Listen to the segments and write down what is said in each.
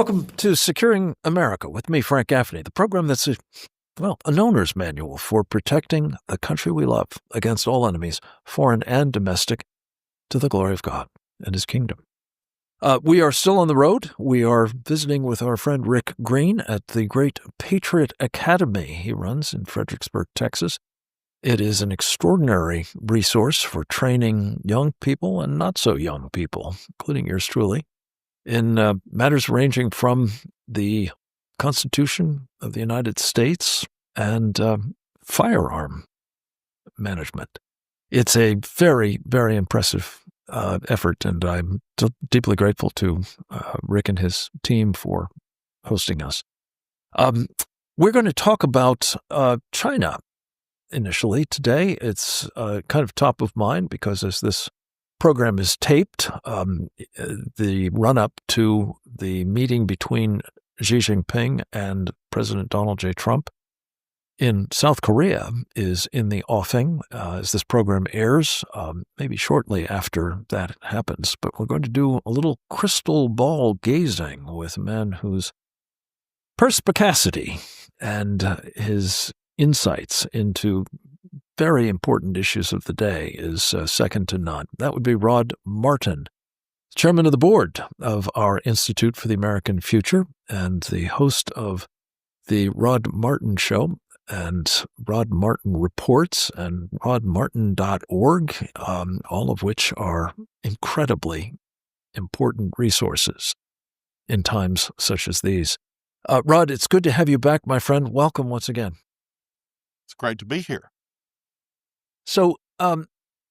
Welcome to Securing America with me, Frank Gaffney, the program that's an owner's manual for protecting the country we love against all enemies, foreign and domestic, to the glory of God and his kingdom. We are still on the road. We are visiting with our friend Rick Green at the great Patriot Academy he runs in Fredericksburg, Texas. It is an extraordinary resource for training young people and not so young people, including yours truly, in matters ranging from the Constitution of the United States and firearm management. It's a very, very impressive effort, and I'm deeply grateful to Rick and his team for hosting us. We're going to talk about China initially today. It's kind of top of mind because as this program is taped, the run-up to the meeting between Xi Jinping and President Donald J. Trump in South Korea is in the offing as this program airs, maybe shortly after that happens. But we're going to do a little crystal ball gazing with a man whose perspicacity and his insights into very important issues of the day is second to none. That would be Rod Martin, chairman of the board of our Institute for the American Future and the host of the Rod Martin Show and Rod Martin Reports and rodmartin.org, all of which are incredibly important resources in times such as these. Rod, it's good to have you back, my friend. Welcome once again. It's great to be here. So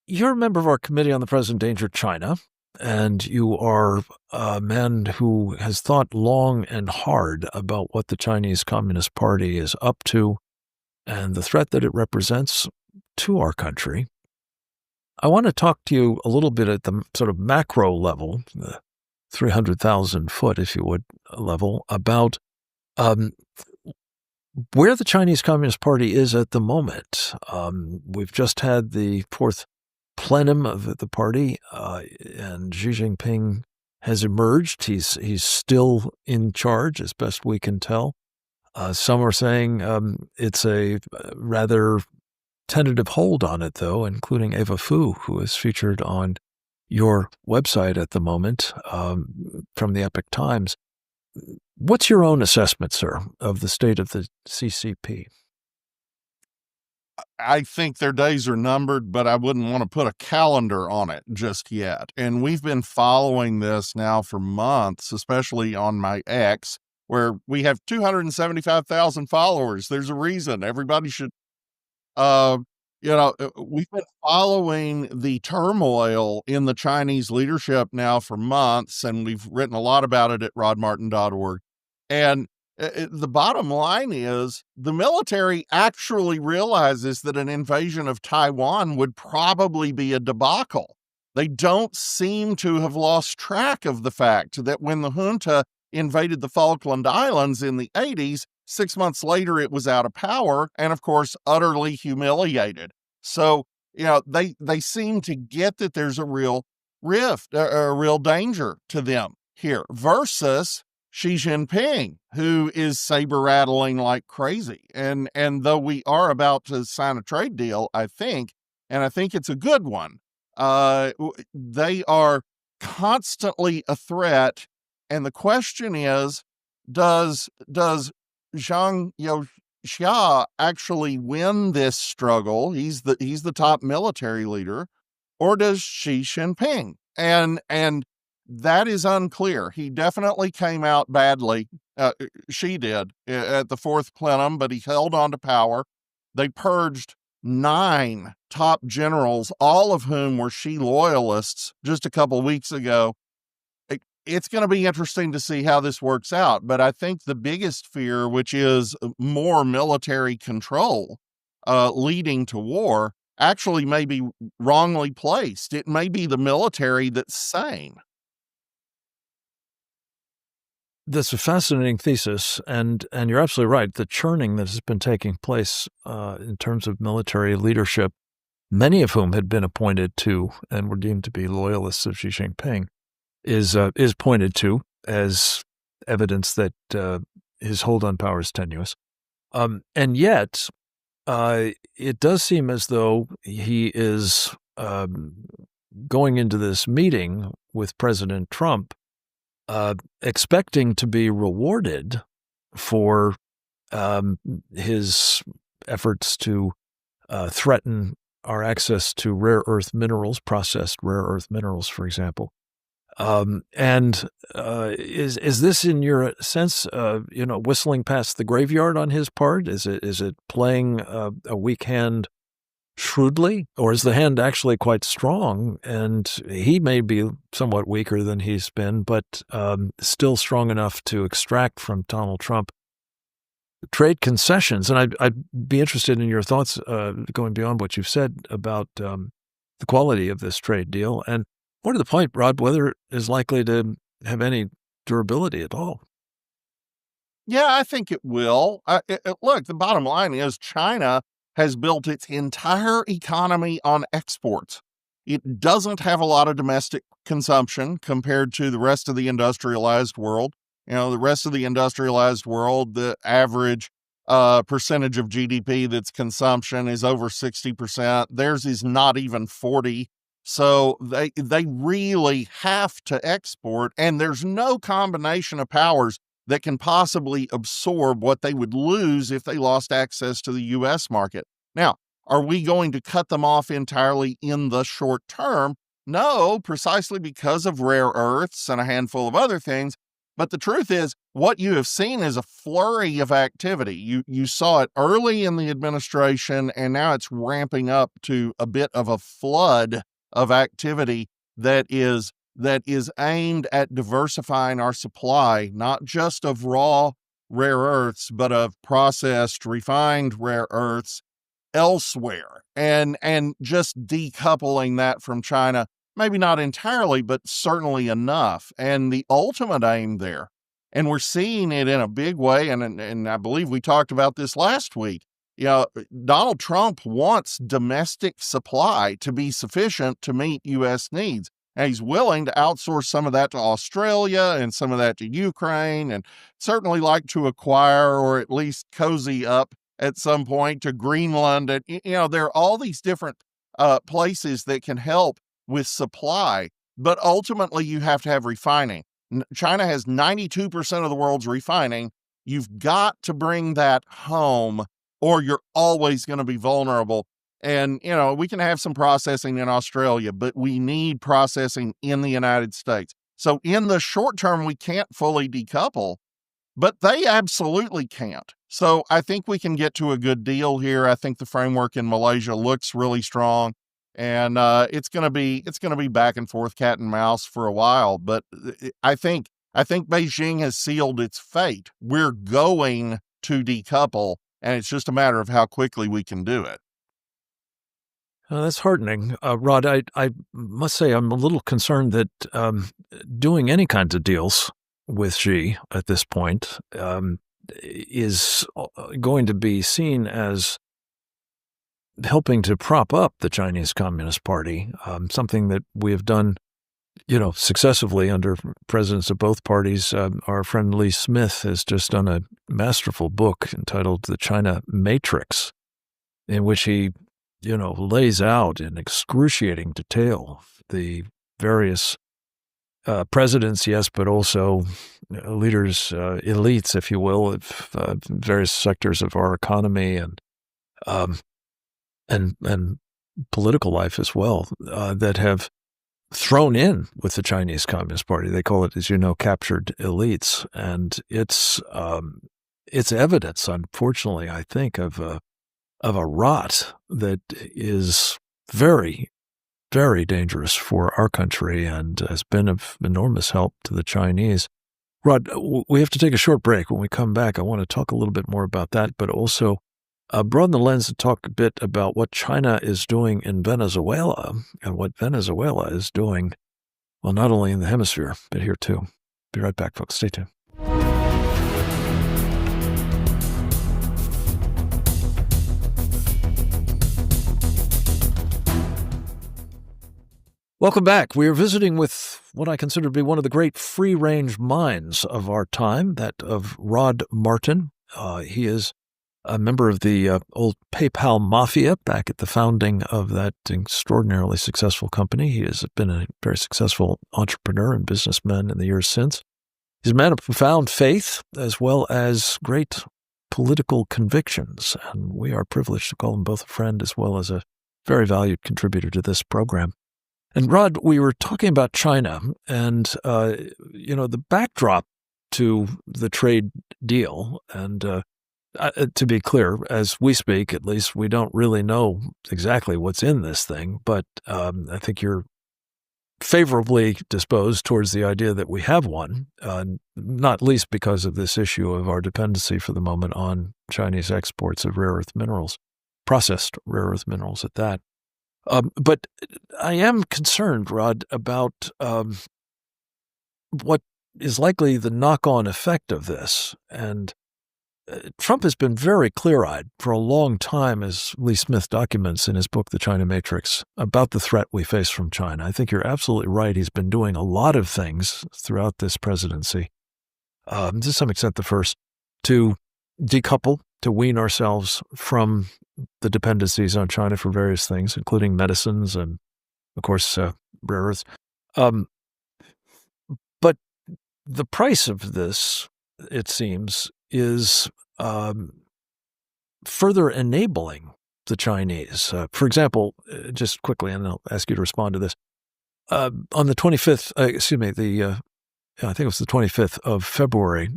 you're a member of our Committee on the Present Danger of China, and you are a man who has thought long and hard about what the Chinese Communist Party is up to and the threat that it represents to our country. I want to talk to you a little bit at the sort of macro level, the 300,000 foot, if you would, level, about where the Chinese Communist Party is at the moment. We've just had the fourth plenum of the party, and Xi Jinping has emerged. He's still in charge, as best we can tell. Some are saying it's a rather tentative hold on it, though, including Eva Fu, who is featured on your website at the moment from the Epoch Times. What's your own assessment, sir, of the state of the CCP? I think their days are numbered, but I wouldn't want to put a calendar on it just yet. And we've been following this now for months, especially on my X, where we have 275,000 followers. There's a reason. Everybody should, we've been following the turmoil in the Chinese leadership now for months, and we've written a lot about it at rodmartin.org. And the bottom line is the military actually realizes that an invasion of Taiwan would probably be a debacle. They don't seem to have lost track of the fact that when the junta invaded the Falkland Islands in the 80s, 6 months later, it was out of power and, of course, utterly humiliated. So, they seem to get that there's a real rift, a real danger to them here versus Xi Jinping, who is saber-rattling like crazy. And though we are about to sign a trade deal, I think it's a good one, they are constantly a threat. And the question is, does Zhang Youxia actually win this struggle? He's the top military leader, or does Xi Jinping? And that is unclear. He definitely came out badly. She did at the fourth plenum, but he held on to power. They purged 9 top generals, all of whom were Xi loyalists, just a couple of weeks ago. It's going to be interesting to see how this works out. But I think the biggest fear, which is more military control leading to war, actually may be wrongly placed. It may be the military that's sane. That's a fascinating thesis, and you're absolutely right. The churning that has been taking place in terms of military leadership, many of whom had been appointed to and were deemed to be loyalists of Xi Jinping, is pointed to as evidence that his hold on power is tenuous. And yet, it does seem as though he is going into this meeting with President Trump, expecting to be rewarded for his efforts to threaten our access to rare earth minerals, processed rare earth minerals, for example. And is this, in your sense, whistling past the graveyard on his part? Is it playing a weak hand shrewdly, or is the hand actually quite strong? And he may be somewhat weaker than he's been, but still strong enough to extract from Donald Trump trade concessions. And I'd be interested in your thoughts, going beyond what you've said about the quality of this trade deal, and more to the point, Rod, whether it is likely to have any durability at all. Yeah, I think it will. Look, the bottom line is China has built its entire economy on exports. It doesn't have a lot of domestic consumption compared to the rest of the industrialized world. The rest of the industrialized world, the average percentage of GDP that's consumption is over 60%. Theirs is not even 40%. So they really have to export, and there's no combination of powers that can possibly absorb what they would lose if they lost access to the U.S. market. Now, are we going to cut them off entirely in the short term? No, precisely because of rare earths and a handful of other things. But the truth is, what you have seen is a flurry of activity. You saw it early in the administration, and now it's ramping up to a bit of a flood of activity that is aimed at diversifying our supply, not just of raw rare earths, but of processed, refined rare earths elsewhere, and just decoupling that from China, maybe not entirely, but certainly enough. And the ultimate aim there, and we're seeing it in a big way, and I believe we talked about this last week, Donald Trump wants domestic supply to be sufficient to meet U.S. needs. And he's willing to outsource some of that to Australia and some of that to Ukraine, and certainly like to acquire or at least cozy up at some point to Greenland. And, there are all these different places that can help with supply, but ultimately you have to have refining. China has 92% of the world's refining. You've got to bring that home, or you're always going to be vulnerable. And, we can have some processing in Australia, but we need processing in the United States. So in the short term, we can't fully decouple, but they absolutely can't. So I think we can get to a good deal here. I think the framework in Malaysia looks really strong, and it's going to be back and forth, cat and mouse for a while. But I think Beijing has sealed its fate. We're going to decouple, and it's just a matter of how quickly we can do it. That's heartening. Rod, I must say I'm a little concerned that doing any kinds of deals with Xi at this point is going to be seen as helping to prop up the Chinese Communist Party, something that we have done, successively under presidents of both parties. Our friend Lee Smith has just done a masterful book entitled The China Matrix, in which he lays out in excruciating detail the various presidents, yes, but also leaders, elites, if you will, of various sectors of our economy and political life as well, that have thrown in with the Chinese Communist Party. They call it, as you know, captured elites, and it's evidence, unfortunately, I think, of a rot that is very, very dangerous for our country and has been of enormous help to the Chinese. Rod, we have to take a short break. When we come back, I want to talk a little bit more about that, but also broaden the lens and talk a bit about what China is doing in Venezuela and what Venezuela is doing, well, not only in the hemisphere, but here too. Be right back, folks. Stay tuned. Welcome back. We are visiting with what I consider to be one of the great free-range minds of our time, that of Rod Martin. He is a member of the old PayPal mafia back at the founding of that extraordinarily successful company. He has been a very successful entrepreneur and businessman in the years since. He's a man of profound faith as well as great political convictions, and we are privileged to call him both a friend as well as a very valued contributor to this program. And Rod, we were talking about China and, the backdrop to the trade deal. And to be clear, as we speak, at least, we don't really know exactly what's in this thing. But I think you're favorably disposed towards the idea that we have one, not least because of this issue of our dependency for the moment on Chinese exports of rare earth minerals, processed rare earth minerals at that. But I am concerned, Rod, about what is likely the knock-on effect of this. And Trump has been very clear-eyed for a long time, as Lee Smith documents in his book, The China Matrix, about the threat we face from China. I think you're absolutely right. He's been doing a lot of things throughout this presidency, to some extent the first, to decouple, to wean ourselves from the dependencies on China for various things, including medicines and, of course, rare earths. But the price of this, it seems, is further enabling the Chinese. For example, just quickly, and I'll ask you to respond to this. On the 25th, I think it was the 25th of February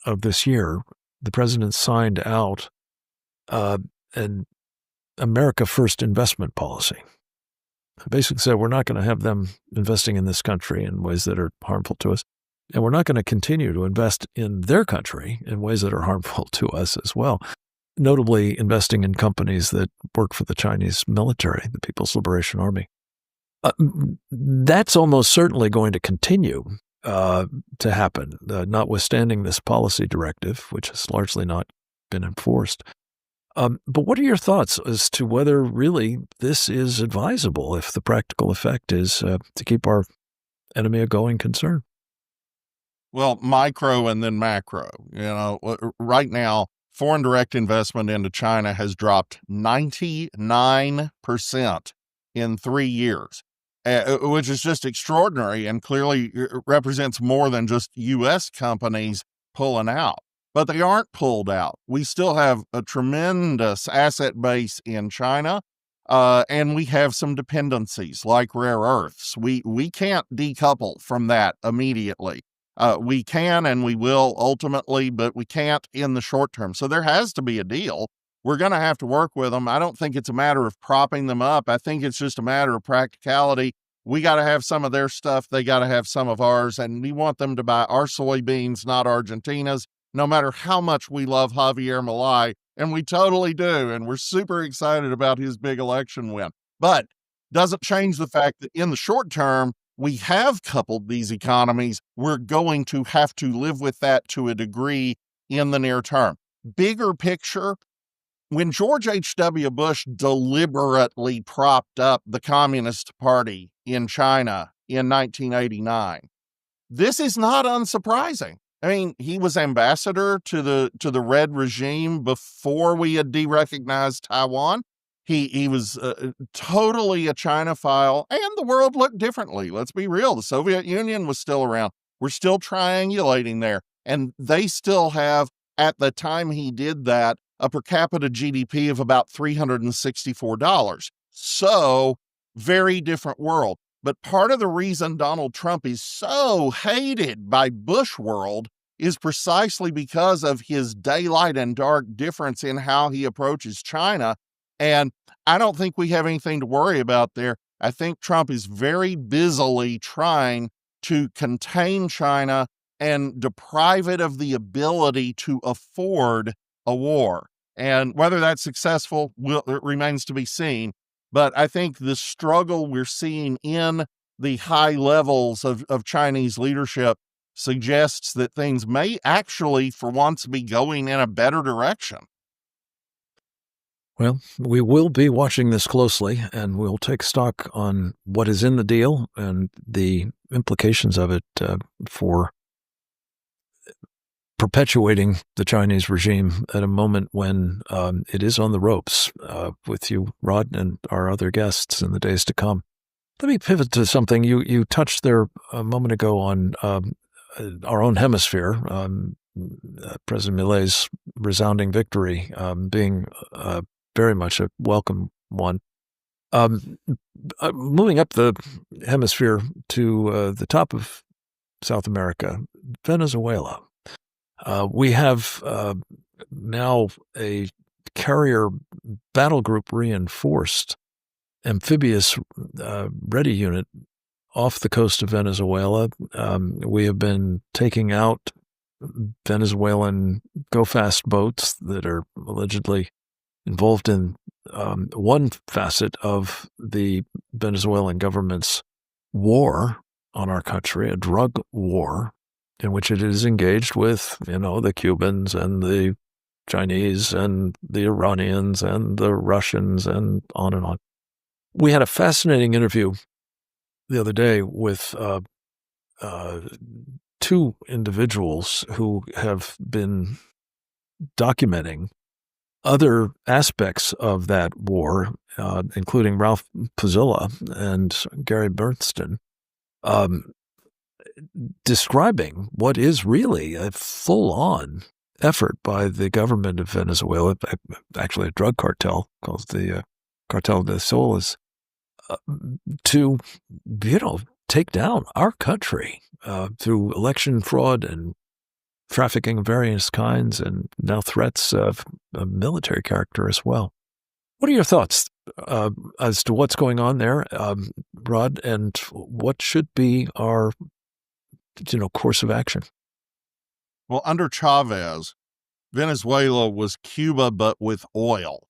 of this year, the president signed out an America First investment policy. Basically said we're not going to have them investing in this country in ways that are harmful to us, and we're not going to continue to invest in their country in ways that are harmful to us as well, notably investing in companies that work for the Chinese military, the People's Liberation Army. That's almost certainly going to continue to happen, notwithstanding this policy directive, which has largely not been enforced. But what are your thoughts as to whether really this is advisable if the practical effect is to keep our enemy a going concern? Well, micro and then macro. Right now, foreign direct investment into China has dropped 99% in 3 years, which is just extraordinary and clearly represents more than just U.S. companies pulling out. But they aren't pulled out. We still have a tremendous asset base in China, and we have some dependencies like rare earths. We can't decouple from that immediately. We can and we will ultimately, but we can't in the short term. So there has to be a deal. We're going to have to work with them. I don't think it's a matter of propping them up. I think it's just a matter of practicality. We got to have some of their stuff. They got to have some of ours. And we want them to buy our soybeans, not Argentina's, no matter how much we love Javier Milei. And we totally do. And we're super excited about his big election win. But doesn't change the fact that in the short term, we have coupled these economies. We're going to have to live with that to a degree in the near term. Bigger picture, when George H.W. Bush deliberately propped up the Communist Party in China in 1989, this is not unsurprising. I mean, he was ambassador to the Red regime before we had de-recognized Taiwan. He was totally a Chinophile, and the world looked differently. Let's be real. The Soviet Union was still around. We're still triangulating there. And they still have, at the time he did that, a per capita GDP of about $364. So, very different world. But part of the reason Donald Trump is so hated by Bush world is precisely because of his daylight and dark difference in how he approaches China. And I don't think we have anything to worry about there. I think Trump is very busily trying to contain China and deprive it of the ability to afford a war. And whether that's successful remains to be seen. But I think the struggle we're seeing in the high levels of Chinese leadership suggests that things may actually, for once, be going in a better direction. Well, we will be watching this closely, and we'll take stock on what is in the deal and the implications of it for perpetuating the Chinese regime at a moment when it is on the ropes with you, Rod, and our other guests in the days to come. Let me pivot to something you touched there a moment ago on our own hemisphere, President Millet's resounding victory being very much a welcome one. Moving up the hemisphere to the top of South America, Venezuela. We have now a carrier battle group reinforced amphibious ready unit off the coast of Venezuela. We have been taking out Venezuelan go-fast boats that are allegedly involved in one facet of the Venezuelan government's war on our country, a drug war, in which it is engaged with, the Cubans and the Chinese and the Iranians and the Russians and on and on. We had a fascinating interview the other day with two individuals who have been documenting other aspects of that war, including Ralph Puzzilla and Gary Bernstein, describing what is really a full-on effort by the government of Venezuela, actually a drug cartel called the Cartel de Soles, to, take down our country through election fraud and trafficking of various kinds, and now threats of a military character as well. What are your thoughts as to what's going on there, Rod, and what should be our, course of action? Well, under Chavez, Venezuela was Cuba, but with oil.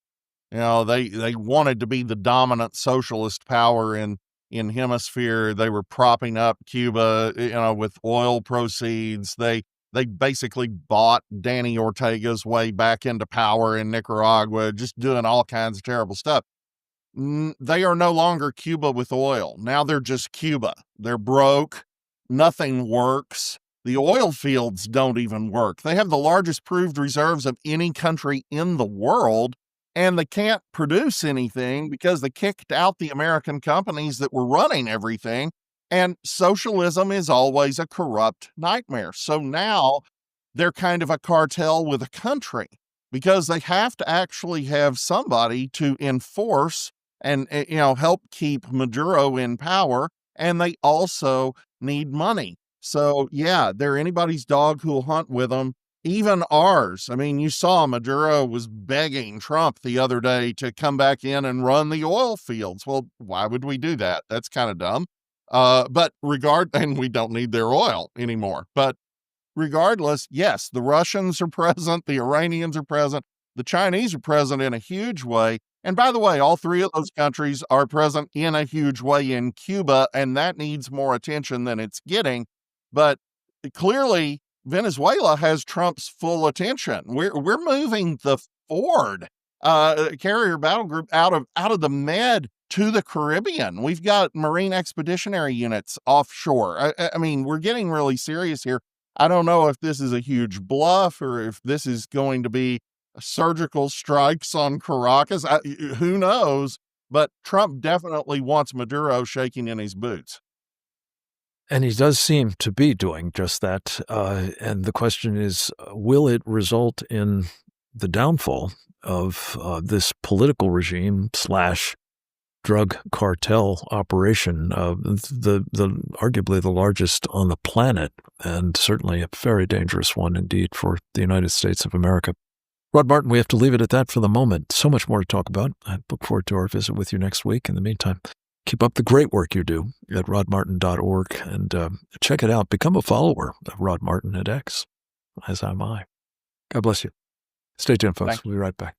They wanted to be the dominant socialist power in hemisphere. They were propping up Cuba, with oil proceeds. They basically bought Danny Ortega's way back into power in Nicaragua, just doing all kinds of terrible stuff. They are no longer Cuba with oil. Now they're just Cuba. They're broke. Nothing works. The oil fields don't even work. They have the largest proved reserves of any country in the world, and they can't produce anything because they kicked out the American companies that were running everything. And socialism is always a corrupt nightmare. So now they're kind of a cartel with a country because they have to actually have somebody to enforce and, help keep Maduro in power. And they also need money. So, yeah, they're anybody's dog who'll hunt with them, even ours. I mean, you saw Maduro was begging Trump the other day to come back in and run the oil fields. Well, why would we do that? That's kind of dumb. And we don't need their oil anymore. But regardless, yes, the Russians are present, the Iranians are present, the Chinese are present in a huge way. And by the way, all three of those countries are present in a huge way in Cuba, and that needs more attention than it's getting. But clearly, Venezuela has Trump's full attention. We're moving the Ford carrier battle group out of the Med to the Caribbean. We've got Marine Expeditionary Units offshore. I mean, we're getting really serious here. I don't know if this is a huge bluff or if this is going to be surgical strikes on Caracas. Who knows? But Trump definitely wants Maduro shaking in his boots. And he does seem to be doing just that. And the question is, will it result in the downfall of this political regime / drug cartel operation, the arguably the largest on the planet, and certainly a very dangerous one indeed for the United States of America? Rod Martin, we have to leave it at that for the moment. So much more to talk about. I look forward to our visit with you next week. In the meantime, keep up the great work you do at rodmartin.org and check it out. Become a follower of Rod Martin at X, as am I. God bless you. Stay tuned, folks. We'll be right back.